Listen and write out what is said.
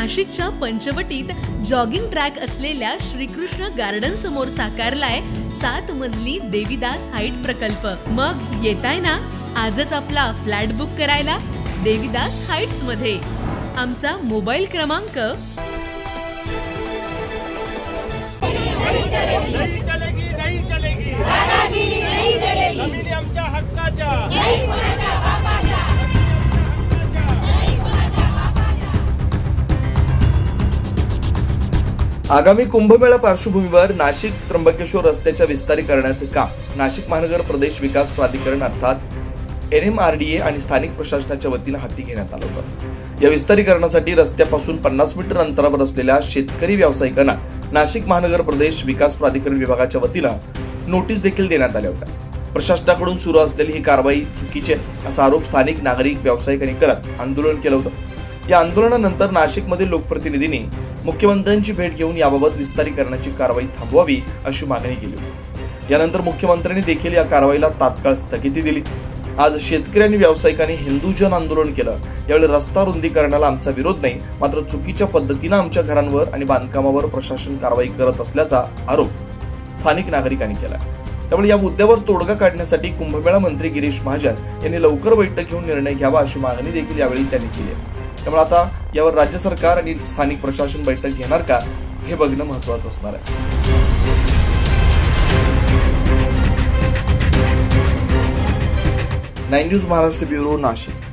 नाशिकच्या पंचवटीत jogging track असलेल्या Shrikrishna garden समोर साकारलाय 7 मजली देवीदास हाईट प्रकल्प। मग येताय ना आजच आपला फ्लॅट बुक करायला देवीदास हाइट्स मध्ये। आमचा मोबाईल क्रमांक आगामी कुंभमेळा पार्श्वभूमीवर नाशिक त्र्यंबकेश्वर रस्त्याच्या विस्तारीकरणाचे काम नाशिक महानगर प्रदेश विकास प्राधिकरण अर्थात NMRDA आणि स्थानिक प्रशासनाच्या वतीने हाती घेण्यात आलं होतं। या विस्तारीकरणासाठी रस्त्यापासून 50 मीटर अंतरावर असलेल्या शेतकरी व्यावसायिकांना नाशिक महानगर प्रदेश विकास प्राधिकरण विभागाच्या वतीने नोटीस देखील देण्यात आल्या होत्या। प्रशासनाकडून सुरू असलेली ही कारवाई चुकीची आहे असा आरोप स्थानिक नागरिक व्यावसायिकांनी करत आंदोलन केलं होतं। या आंदोलनानंतर नाशिकमधील लोकप्रतिनिधींनी मुख्यमंत्र्यांची भेट घेऊन याबाबत विस्तारीकरणाची कारवाई थांबवावी अशी मागणी केली होती। यानंतर मुख्यमंत्र्यांनी देखील या कारवाईला तात्काळ स्थगिती दिली। आज शेतकरी आणि व्यावसायिकांनी हिंदू जन आंदोलन केलं। यावेळी रस्ता रुंदीकरणाला आमचा विरोध नाही, मात्र चुकीच्या पद्धतीने आमच्या घरांवर आणि बांधकामावर प्रशासन कारवाई करत असल्याचा आरोप स्थानिक नागरिकांनी केला। त्यामुळे या मुद्द्यावर तोडगा काढण्यासाठी कुंभमेळा मंत्री गिरीश महाजन यांनी लवकर बैठक घेऊन निर्णय घ्यावा अशी मागणी देखील यावेळी त्यांनी केली। त्यामुळे आता यावर राज्य सरकार आणि स्थानिक प्रशासन बैठक घेणार का हे बघणं महत्त्वाचं असणार आहे। 9 न्यूज महाराष्ट्र ब्युरो नाशिक।